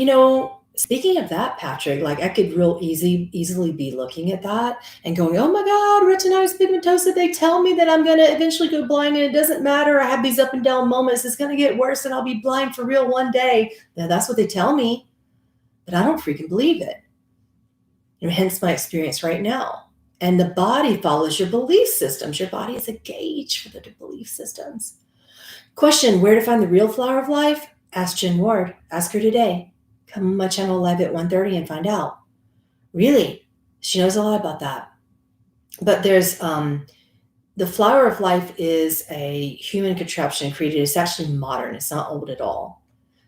speaking of that, Patrick, like I could real easily be looking at that and going, oh my God, retinitis pigmentosa, they tell me that I'm going to eventually go blind and it doesn't matter. I have these up and down moments. It's going to get worse and I'll be blind for real one day. Now that's what they tell me, but I don't freaking believe it. Hence my experience right now. And the body follows your belief systems. Your body is a gauge for the belief systems. Question, where to find the real flower of life? Ask Jen Ward. Ask her today. Come on my channel live at 1:30 and find out. Really? She knows a lot about that. But there's the flower of life is a human contraption created. It's actually modern. It's not old at all.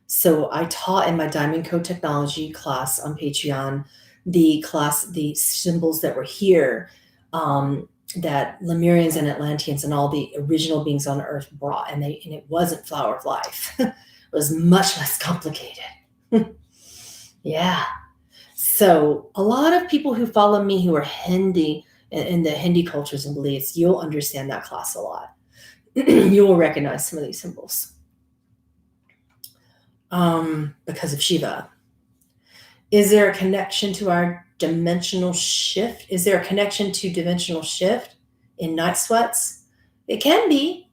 So I taught in my Diamond Code Technology class on Patreon, the symbols that were here, that Lemurians and Atlanteans and all the original beings on Earth brought, and it wasn't flower of life. It was much less complicated. Yeah. So a lot of people who follow me who are Hindi in the Hindi cultures and beliefs, you'll understand that class a lot. You will recognize some of these symbols because of Shiva. Is there a connection to our dimensional shift? Is there a connection to dimensional shift in night sweats? It can be.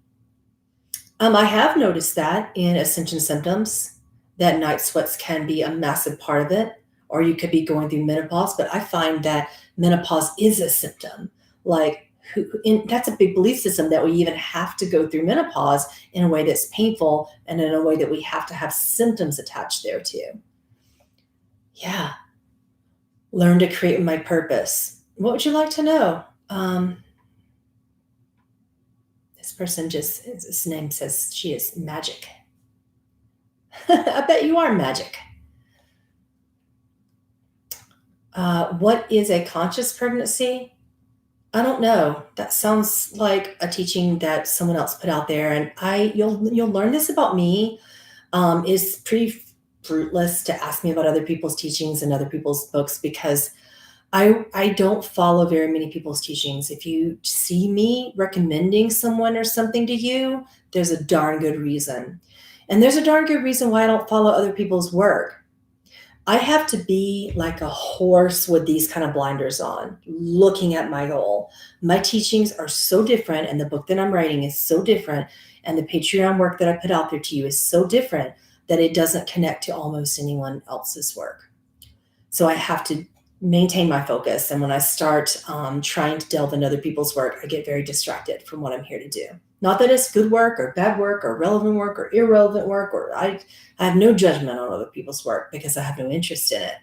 I have noticed that in ascension symptoms, that night sweats can be a massive part of it, or you could be going through menopause. But I find that menopause is a symptom. That's a big belief system that we even have to go through menopause in a way that's painful and in a way that we have to have symptoms attached there too. Yeah. Learn to create my purpose. What would you like to know? This person his name says she is magic. I bet you are magic. What is a conscious pregnancy? I don't know. That sounds like a teaching that someone else put out there, and you'll learn this about me. It's pretty fruitless to ask me about other people's teachings and other people's books because I don't follow very many people's teachings. If you see me recommending someone or something to you, there's a darn good reason. And there's a darn good reason why I don't follow other people's work. I have to be like a horse with these kind of blinders on, looking at my goal. My teachings are so different, and the book that I'm writing is so different, and the Patreon work that I put out there to you is so different. that it doesn't connect to almost anyone else's work. So I have to maintain my focus. And when I start trying to delve into other people's work, I get very distracted from what I'm here to do. Not that it's good work or bad work or relevant work or irrelevant work, or I have no judgment on other people's work because I have no interest in it.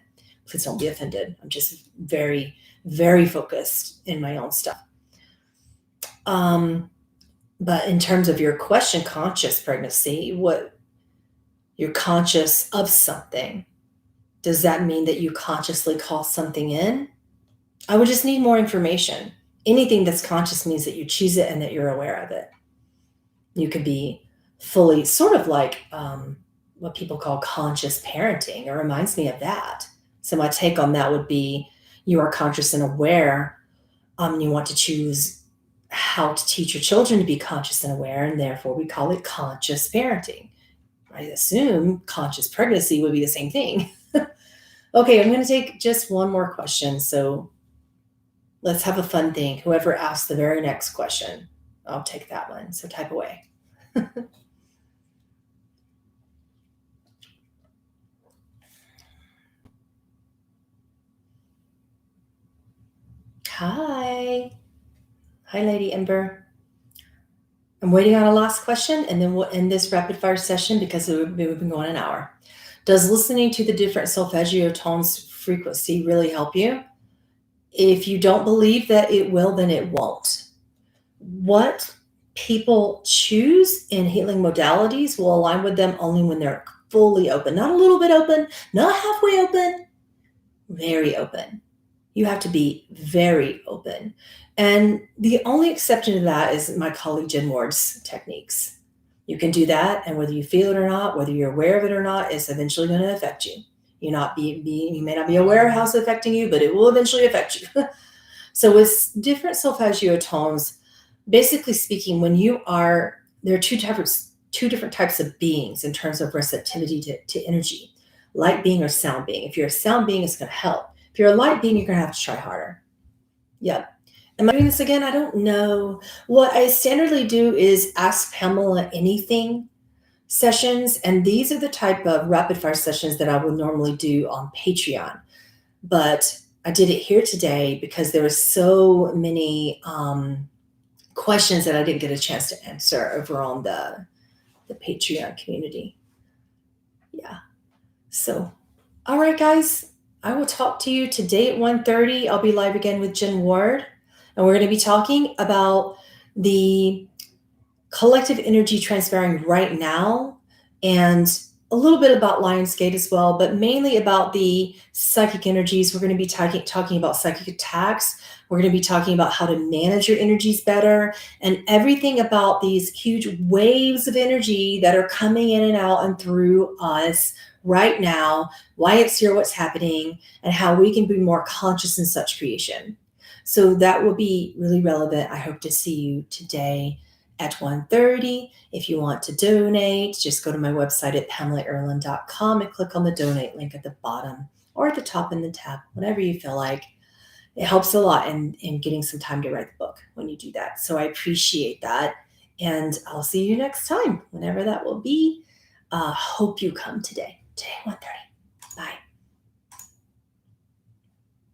Please don't be offended. I'm just very, very focused in my own stuff. But in terms of your question, conscious pregnancy, what you're conscious of something. Does that mean that you consciously call something in? I would just need more information. Anything that's conscious means that you choose it and that you're aware of it. You could be fully sort of like what people call conscious parenting. It reminds me of that. So my take on that would be you are conscious and aware. You want to choose how to teach your children to be conscious and aware, and therefore we call it conscious parenting. I assume conscious pregnancy would be the same thing. Okay, I'm going to take just one more question. So let's have a fun thing. Whoever asks the very next question, I'll take that one. So type away. Hi. Hi, Lady Ember. I'm waiting on a last question, and then we'll end this rapid fire session because we've been going an hour. Does listening to the different solfeggio tones frequency really help you? If you don't believe that it will, then it won't. What people choose in healing modalities will align with them only when they're fully open, not a little bit open, not halfway open, very open. You have to be very open. And the only exception to that is my colleague Jen Ward's techniques. You can do that, and whether you feel it or not, whether you're aware of it or not, it's eventually going to affect you. You may not be aware of how it's affecting you, but it will eventually affect you. So with different solfeggio tones, basically speaking, there are two different types of beings in terms of receptivity to energy, light being or sound being. If you're a sound being, it's going to help. If you're a light being, you're going to have to try harder. Yep. Am I doing this again? I don't know. What I standardly do is ask Pamela anything sessions, and these are the type of rapid fire sessions that I would normally do on Patreon. But I did it here today because there were so many questions that I didn't get a chance to answer over on the Patreon community. Yeah. So, all right, guys, I will talk to you today at 1:30. I'll be live again with Jen Ward, and we're going to be talking about the collective energy transferring right now, and a little bit about Lionsgate as well, but mainly about the psychic energies. We're going to be talking about psychic attacks. We're going to be talking about how to manage your energies better, and everything about these huge waves of energy that are coming in and out and through us right now, why it's here, what's happening, and how we can be more conscious in such creation. So that will be really relevant. I hope to see you today at 1:30. If you want to donate, just go to my website at PamelaAaralyn.com and click on the donate link at the bottom or at the top in the tab, whatever you feel like. It helps a lot in getting some time to write the book when you do that. So I appreciate that. And I'll see you next time, whenever that will be. Hope you come today 1:30.